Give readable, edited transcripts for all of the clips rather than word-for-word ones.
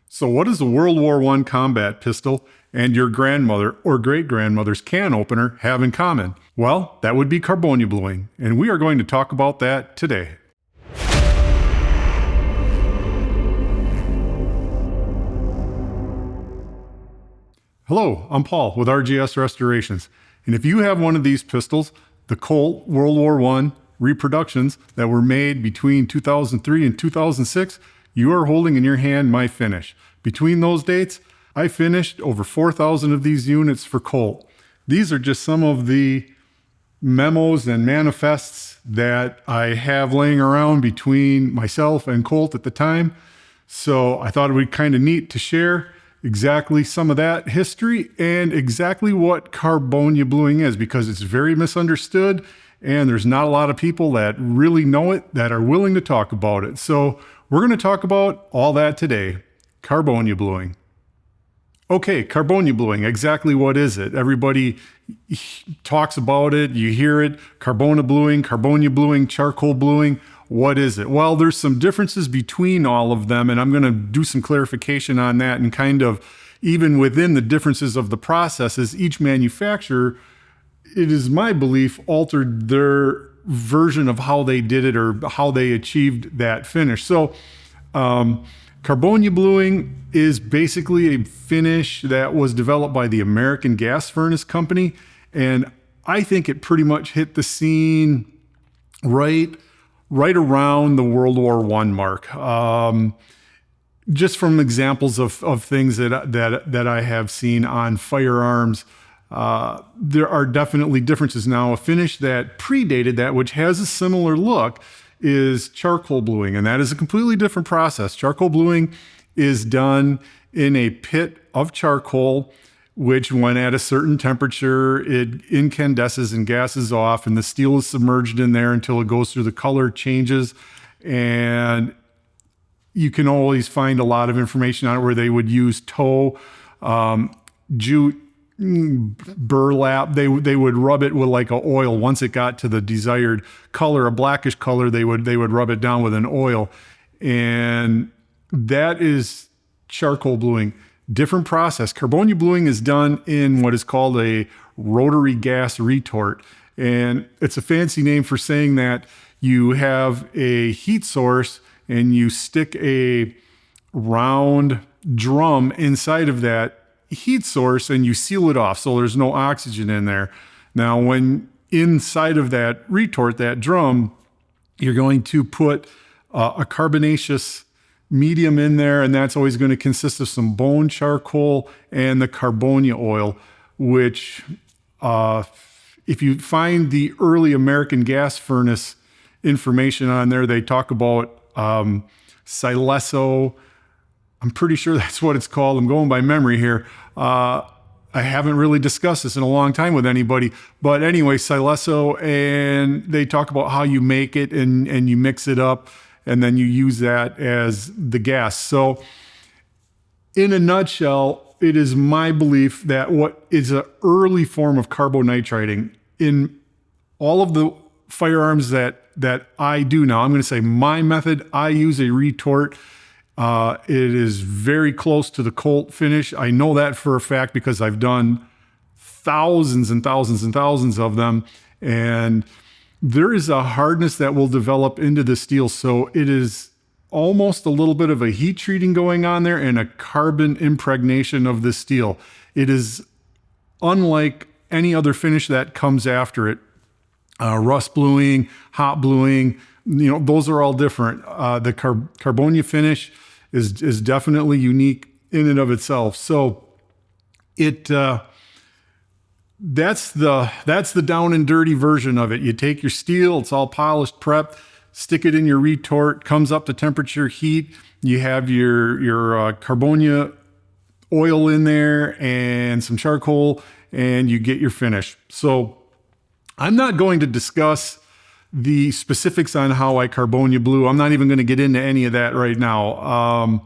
So what does a World War I combat pistol and your grandmother or great-grandmother's can opener have in common? Well, that would be Carbonia Bluing, and we are going to talk about that today. Hello, I'm Paul with RGS Restorations, and if you have one of these pistols, the Colt World War I Reproductions that were made between 2003 and 2006, you are holding in your hand my finish. Between those dates, I finished over 4,000 of these units for Colt. These are just some of the memos and manifests that I have laying around between myself and Colt at the time. So I thought it would be kind of neat to share exactly some of that history and exactly what Carbonia Bluing is, because it's very misunderstood and there's not a lot of people that really know it that are willing to talk about it. So we're going to talk about all that today. Carbonia Bluing. Okay, Carbonia Bluing, exactly what is it? Everybody talks about it, you hear it, Carbonia Bluing, charcoal bluing. What is it? Well, there's some differences between all of them, and I'm going to do some clarification on that, and kind of even within the differences of the processes, each manufacturer, it is my belief, altered their version of how they did it or how they achieved that finish. So Carbonia Bluing is basically a finish that was developed by the American Gas Furnace Company, and I think it pretty much hit the scene right around the World War I mark. Just from examples of things that I have seen on firearms, there are definitely differences. Now, a finish that predated that, which has a similar look, is charcoal bluing, and that is a completely different process. Charcoal bluing is done in a pit of charcoal, which when at a certain temperature, it incandesces and gases off, and the steel is submerged in there until it goes through the color changes. And you can always find a lot of information on it where they would use tow, jute, burlap. They would rub it with like an oil. Once it got to the desired color, a blackish color, they would rub it down with an oil. And that is charcoal bluing. Different process. Carbonia bluing is done in what is called a Rotary Gas Retort. And it's a fancy name for saying that you have a heat source and you stick a round drum inside of that heat source and you seal it off so there's no oxygen in there. Now, when inside of that retort, that drum, you're going to put a carbonaceous medium in there, and that's always going to consist of some bone charcoal and the carbonia oil, which if you find the early American gas furnace information on there, they talk about Cylesso. I'm pretty sure that's what it's called. I'm going by memory here. I haven't really discussed this in a long time with anybody, but anyway, Cylesso, and they talk about how you make it and you mix it up and then you use that as the gas. So in a nutshell, it is my belief that what is an early form of carbonitriding in all of the firearms that I do now, I'm going to say my method, I use a retort. It is very close to the Colt finish. I know that for a fact because I've done thousands and thousands and thousands of them. And there is a hardness that will develop into the steel. So it is almost a little bit of a heat treating going on there and a carbon impregnation of the steel. It is unlike any other finish that comes after it. Rust bluing, hot bluing, those are all different. The Carbonia finish is definitely unique in and of itself. So that's the down and dirty version of it. You take your steel, it's all polished, prepped, stick it in your retort, comes up to temperature, heat. You have your Carbonia oil in there and some charcoal, and you get your finish. So I'm not going to discuss the specifics on how I Carbonia blue. I'm not even going to get into any of that right now.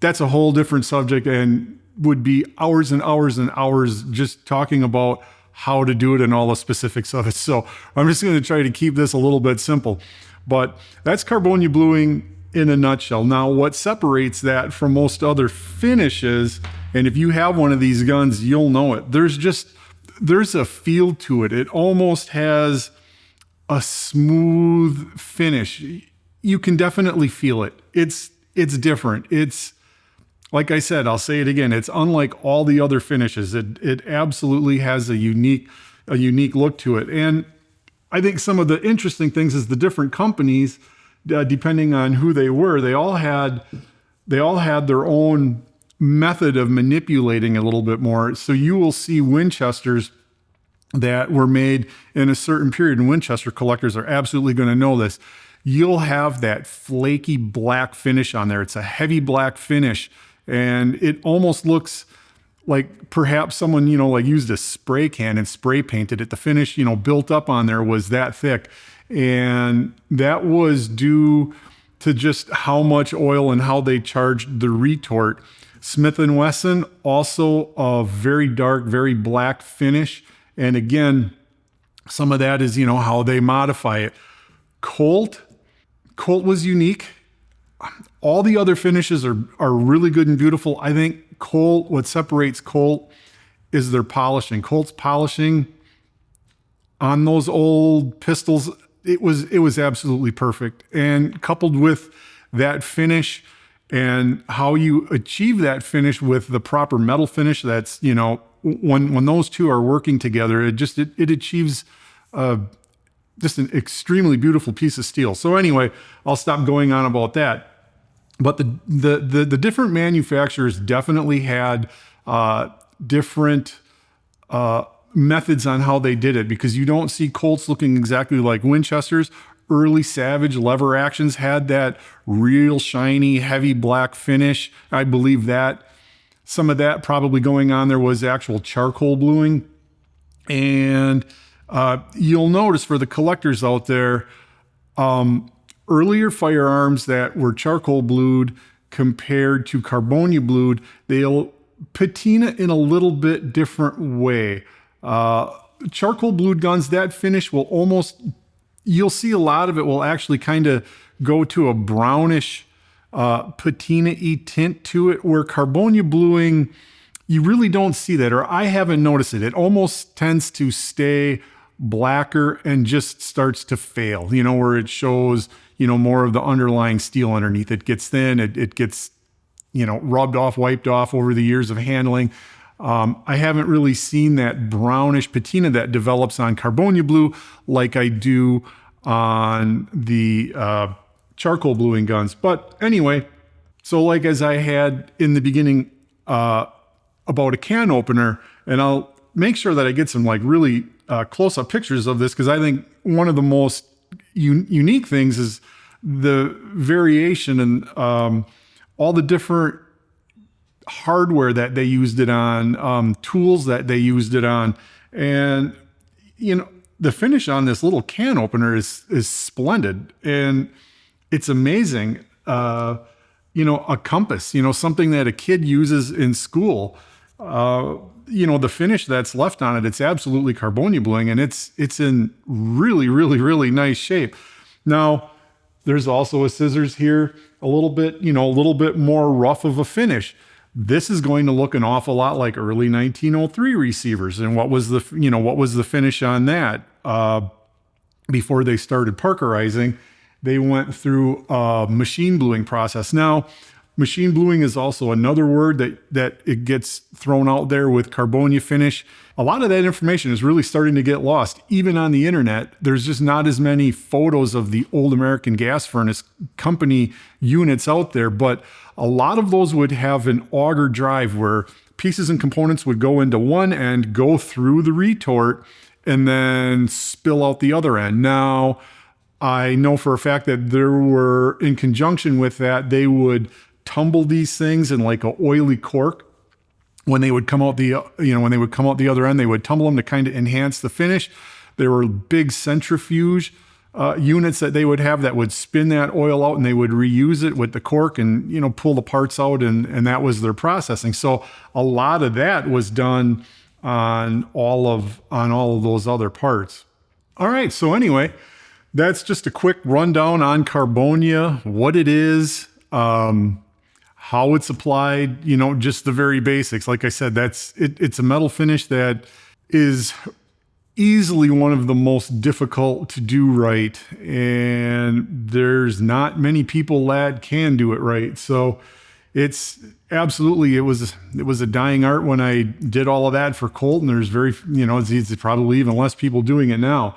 That's a whole different subject and would be hours and hours and hours just talking about how to do it and all the specifics of it. So I'm just going to try to keep this a little bit simple. But that's Carbonia bluing in a nutshell. Now, what separates that from most other finishes, and if you have one of these guns, you'll know it. There's a feel to it. It almost has a smooth finish. You can definitely feel it. It's different. It's, like I said, I'll say it again. It's unlike all the other finishes. It absolutely has a unique look to it. And I think some of the interesting things is the different companies, depending on who they were, they all had their own method of manipulating a little bit more. So you will see Winchesters that were made in a certain period, and Winchester collectors are absolutely going to know this. You'll have that flaky black finish on there. It's a heavy black finish, and it almost looks like perhaps someone, like used a spray can and spray painted it. The finish, built up on there was that thick. And that was due to just how much oil and how they charged the retort. Smith & Wesson, also a very dark, very black finish. And again, some of that is, how they modify it. Colt was unique. All the other finishes are really good and beautiful. I think what separates Colt is their polishing. Colt's polishing on those old pistols, it was absolutely perfect. And coupled with that finish and how you achieve that finish with the proper metal finish, that's, when those two are working together, it achieves just an extremely beautiful piece of steel. So anyway, I'll stop going on about that. But the different manufacturers definitely had different methods on how they did it, because you don't see Colts looking exactly like Winchesters. Early Savage lever actions had that real shiny, heavy black finish. I believe that some of that probably going on there was actual charcoal bluing. And you'll notice for the collectors out there, earlier firearms that were charcoal blued compared to Carbonia blued, they'll patina in a little bit different way. Charcoal blued guns, that finish will you'll see a lot of it will actually kind of go to a brownish patina-y tint to it, where Carbonia bluing, you really don't see that, or I haven't noticed it. It almost tends to stay blacker and just starts to fail, where it shows, more of the underlying steel underneath. It gets thin, it gets, rubbed off, wiped off over the years of handling. I haven't really seen that brownish patina that develops on Carbonia blue like I do on the charcoal bluing guns. But anyway, so like as I had in the beginning about a can opener, and I'll make sure that I get some really close-up pictures of this, because I think one of the most unique things is the variation and all the different hardware that they used it on, tools that they used it on. And, the finish on this little can opener is splendid. And it's amazing. A compass, something that a kid uses in school, the finish that's left on it, it's absolutely Carbonia bluing, and it's in really, really, really nice shape. Now, there's also a scissors here, a little bit more rough of a finish. This is going to look an awful lot like early 1903 receivers. And what was the finish on that? Before they started parkerizing, they went through a machine bluing process. Now, machine bluing is also another word that it gets thrown out there with Carbonia finish. A lot of that information is really starting to get lost. Even on the internet, there's just not as many photos of the old American gas furnace company units out there, but a lot of those would have an auger drive where pieces and components would go into one end, go through the retort, and then spill out the other end. Now, I know for a fact that there were, in conjunction with that, they would tumble these things in like a oily cork. When they would come out the other end, they would tumble them to kind of enhance the finish. There were big centrifuge units that they would have that would spin that oil out, and they would reuse it with the cork and pull the parts out, and that was their processing. So a lot of that was done on all of those other parts. All right, so anyway, that's just a quick rundown on Carbonia, what it is, how it's applied, just the very basics. Like I said, it's a metal finish that is easily one of the most difficult to do right. And there's not many people that can do it right. So it's absolutely, it was a dying art when I did all of that for Colt, and there's it's probably even less people doing it now.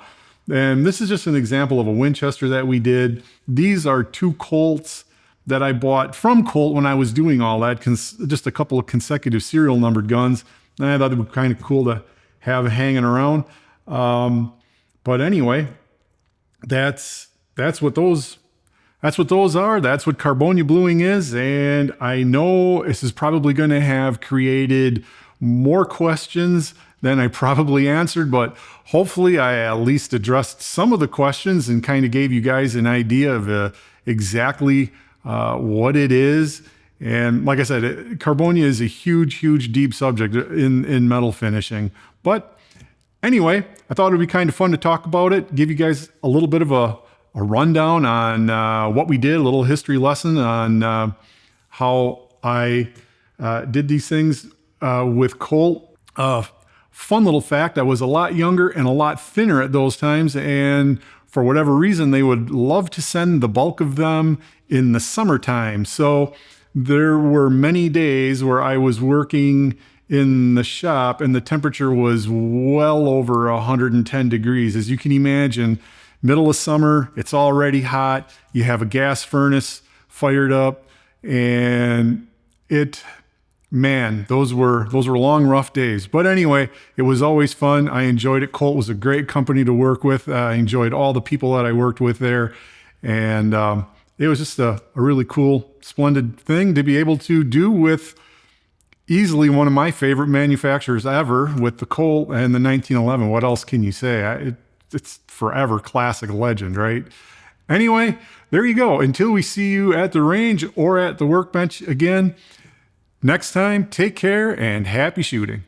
And this is just an example of a Winchester that we did. These are 2 Colts that I bought from Colt when I was doing all that, just a couple of consecutive serial numbered guns. And I thought it would be kind of cool to have hanging around. But anyway, that's what those are. That's what Carbonia Bluing is. And I know this is probably going to have created more questions than I probably answered, but hopefully I at least addressed some of the questions and kind of gave you guys an idea of exactly what it is. And like I said, Carbonia is a huge, deep subject in metal finishing. But anyway, I thought it would be kind of fun to talk about it, give you guys a little bit of a rundown on what we did, a little history lesson on how I did these things with Colt. Fun little fact, I was a lot younger and a lot thinner at those times, and for whatever reason, they would love to send the bulk of them in the summertime. So there were many days where I was working in the shop and the temperature was well over 110 degrees. As you can imagine, middle of summer, it's already hot. You have a gas furnace fired up, and those were long, rough days. But anyway, it was always fun. I enjoyed it. Colt was a great company to work with. I enjoyed all the people that I worked with there. And it was just a really cool, splendid thing to be able to do with easily one of my favorite manufacturers ever, with the Colt and the 1911. What else can you say? It's forever classic legend, right? Anyway, there you go. Until we see you at the range or at the workbench again, next time, take care and happy shooting.